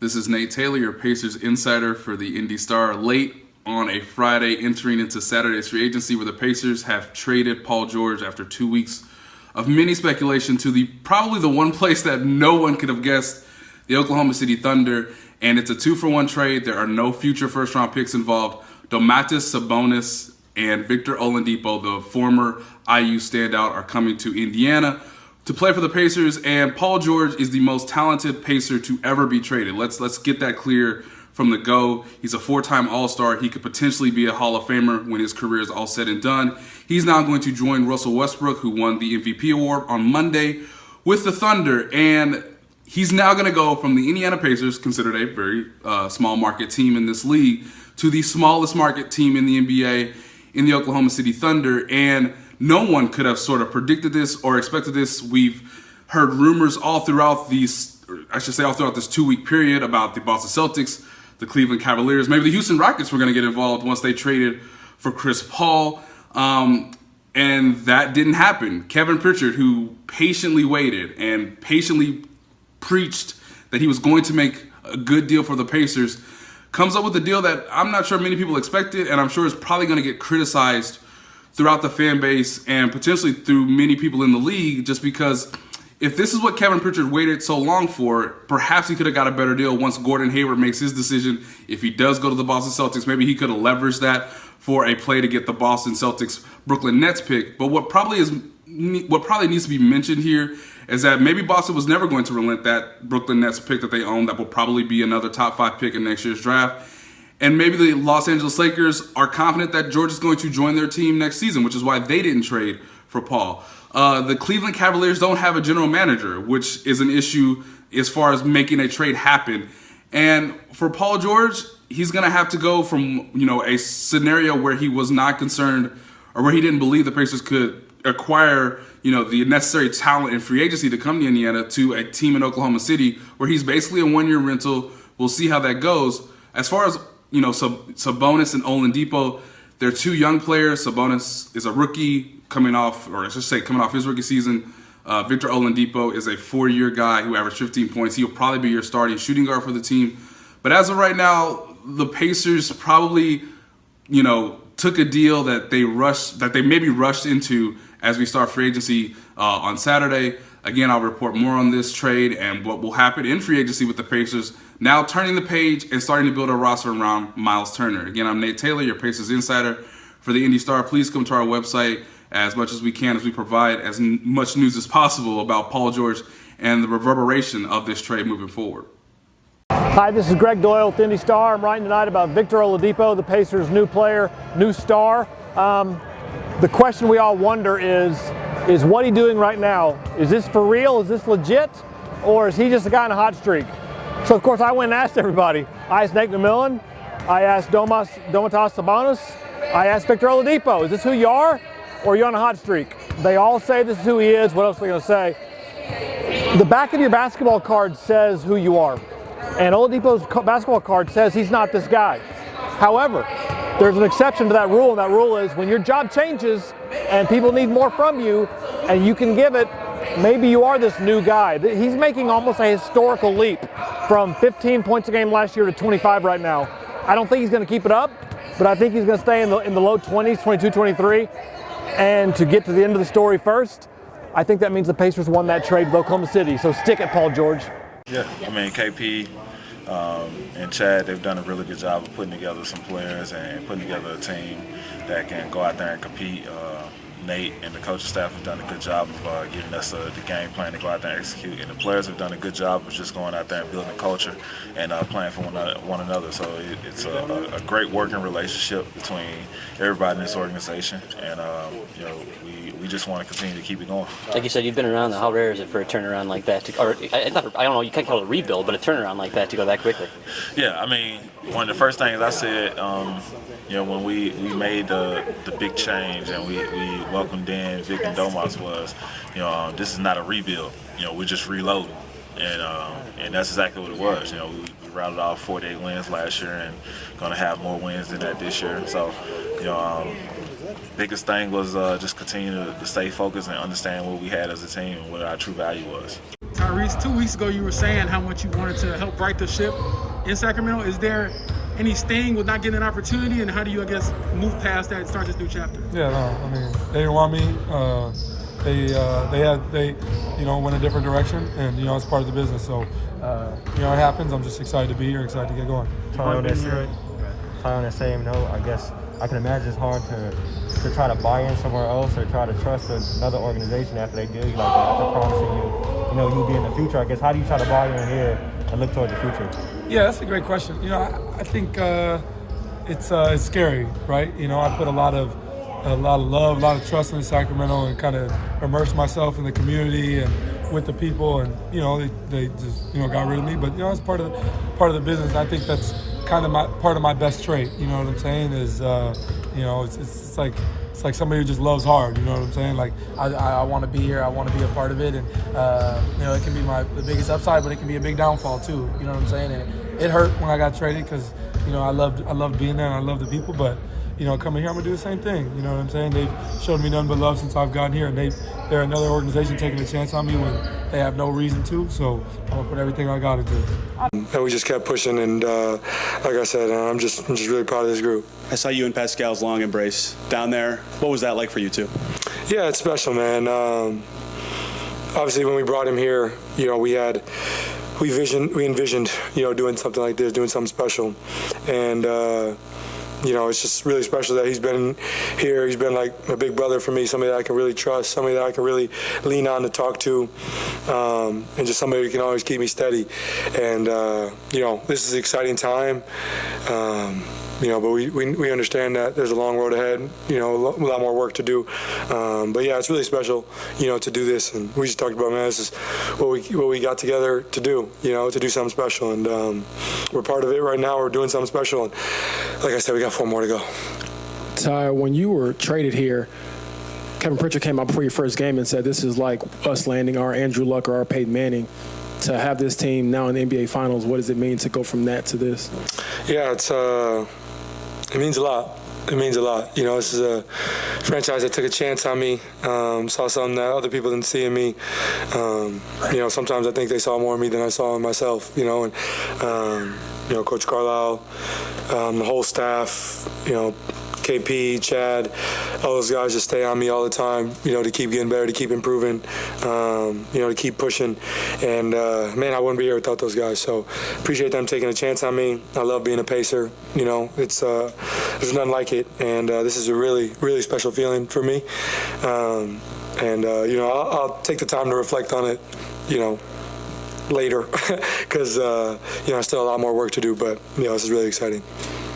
This is Nate Taylor, your Pacers insider for the Indy Star, late on a Friday entering into Saturday's free agency, where the Pacers have traded Paul George after 2 weeks of many speculation to probably the one place that no one could have guessed, the Oklahoma City Thunder. And it's a 2-for-1 trade. There are no future first-round picks involved. Domantas, Sabonis, and Victor Oladipo, the former IU standout, are coming to Indiana to play for the Pacers, and Paul George is the most talented Pacer to ever be traded. Let's get that clear from the go. He's a 4-time All-Star. He could potentially be a Hall of Famer when his career is all said and done. He's now going to join Russell Westbrook, who won the MVP award on Monday with the Thunder, and he's now going to go from the Indiana Pacers, considered a very small market team in this league, to the smallest market team in the NBA, in the Oklahoma City Thunder. And no one could have sort of predicted this or expected this. We've heard rumors all throughout this 2-week period about the Boston Celtics, the Cleveland Cavaliers, maybe the Houston Rockets were going to get involved once they traded for Chris Paul. And that didn't happen. Kevin Pritchard, who patiently waited and patiently preached that he was going to make a good deal for the Pacers, comes up with a deal that I'm not sure many people expected, and I'm sure is probably going to get criticized throughout the fan base and potentially through many people in the league, just because if this is what Kevin Pritchard waited so long for, perhaps he could have got a better deal once Gordon Hayward makes his decision. If he does go to the Boston Celtics, maybe he could have leveraged that for a play to get the Boston Celtics Brooklyn Nets pick. But what probably needs to be mentioned here is that maybe Boston was never going to relent that Brooklyn Nets pick that they own. That will probably be another top 5 pick in next year's draft. And maybe the Los Angeles Lakers are confident that George is going to join their team next season, which is why they didn't trade for Paul. The Cleveland Cavaliers don't have a general manager, which is an issue as far as making a trade happen. And for Paul George, he's going to have to go from, a scenario where he was not concerned or where he didn't believe the Pacers could acquire, the necessary talent in free agency to come to Indiana, to a team in Oklahoma City where he's basically a 1-year rental. We'll see how that goes. As far as Sabonis and Oladipo, they're 2 young players. Sabonis is a rookie coming off his rookie season. Victor Oladipo is a 4-year guy who averaged 15 points. He'll probably be your starting shooting guard for the team. But as of right now, the Pacers probably, took a deal that they maybe rushed into as we start free agency on Saturday. Again, I'll report more on this trade and what will happen in free agency with the Pacers now turning the page and starting to build a roster around Miles Turner. Again, I'm Nate Taylor, your Pacers insider for the Indy Star. Please come to our website as much as we can, as we provide as much news as possible about Paul George and the reverberation of this trade moving forward. Hi, this is Greg Doyle with Indy Star. I'm writing tonight about Victor Oladipo, the Pacers' new player, new star. The question we all wonder is what he doing right now? Is this for real? Is this legit? Or is he just a guy on a hot streak? So, of course, I went and asked everybody. I asked Nate McMillan. I asked Domantas Sabonis. I asked Victor Oladipo. Is this who you are? Or are you on a hot streak? They all say this is who he is. What else are they going to say? The back of your basketball card says who you are. And Oladipo's basketball card says he's not this guy. However, there's an exception to that rule, and that rule is when your job changes and people need more from you and you can give it, maybe you are this new guy. He's making almost a historical leap from 15 points a game last year to 25 right now. I don't think he's going to keep it up, but I think he's going to stay in the low 20s, 22, 23. And to get to the end of the story first, I think that means the Pacers won that trade with Oklahoma City. So stick it, Paul George. Yeah, KP and Chad, they've done a really good job of putting together some players and putting together a team that can go out there and compete. Nate and the coaching staff have done a good job of giving us the game plan to go out there and execute. And the players have done a good job of just going out there and building a culture and playing for one another. So it's a great working relationship between everybody in this organization. And, we just want to continue to keep it going. Like you said, you've been around. How rare is it for a turnaround like that? I don't know, you can't call it a rebuild, but a turnaround like that to go that quickly. Yeah, one of the first things I said, when we made the big change and we welcomed in Vic and Domas was, this is not a rebuild. We're just reloading, and that's exactly what it was. We routed off 48 wins last year and going to have more wins than that this year. So, biggest thing was just continue to stay focused and understand what we had as a team and what our true value was. Tyrese, 2 weeks ago you were saying how much you wanted to help right the ship in Sacramento. Is there any sting with not getting an opportunity, and how do you, I guess, move past that and start this new chapter? Yeah, no, I mean, they didn't want me. They went a different direction, and it's part of the business. So it happens. I'm just excited to be here, excited to get going. On that same note, I guess I can imagine it's hard to try to buy in somewhere else or try to trust another organization after they give you like after promising you, you'll be in the future. I guess how do you try to buy in here and look towards the future? Yeah, that's a great question. I think it's scary, right? I put a lot of love, a lot of trust in Sacramento, and kind of immerse myself in the community and with the people, and they just got rid of me. But it's part of the business. I think that's kind of part of my best trait. You know what I'm saying? Is it's like somebody who just loves hard. You know what I'm saying? Like I want to be here. I want to be a part of it, and it can be the biggest upside, but it can be a big downfall too. You know what I'm saying? And it hurt when I got traded because I loved being there and I love the people, but. Coming here, I'm going to do the same thing. You know what I'm saying? They've showed me nothing but love since I've gotten here, and they're another organization taking a chance on me when they have no reason to, so I'm going to put everything I got into it. And we just kept pushing, and like I said, I'm just really proud of this group. I saw you and Pascal's long embrace down there. What was that like for you two? Yeah, it's special, man. Obviously, when we brought him here, we envisioned, doing something like this, doing something special, and. It's just really special that he's been here. He's been like a big brother for me, somebody that I can really trust, somebody that I can really lean on to talk to, and just somebody who can always keep me steady. And, this is an exciting time. But we understand that there's a long road ahead, a lot more work to do. But yeah, it's really special, to do this. And we just talked about, man, this is what we got together to do, to do something special. And we're part of it right now. We're doing something special. And like I said, we got 4 more to go. Ty, when you were traded here, Kevin Pritchard came out before your first game and said, this is like us landing our Andrew Luck or our Peyton Manning. To have this team now in the NBA Finals, what does it mean to go from that to this? Yeah, it means a lot. It means a lot. This is a franchise that took a chance on me, saw something that other people didn't see in me. Sometimes I think they saw more in me than I saw in myself, and Coach Carlisle, the whole staff, KP, Chad, all those guys just stay on me all the time, to keep getting better, to keep improving, to keep pushing. And, man, I wouldn't be here without those guys. So appreciate them taking a chance on me. I love being a Pacer. It's there's nothing like it. And this is a really, really special feeling for me. I'll take the time to reflect on it, later because, still a lot more work to do. But, this is really exciting.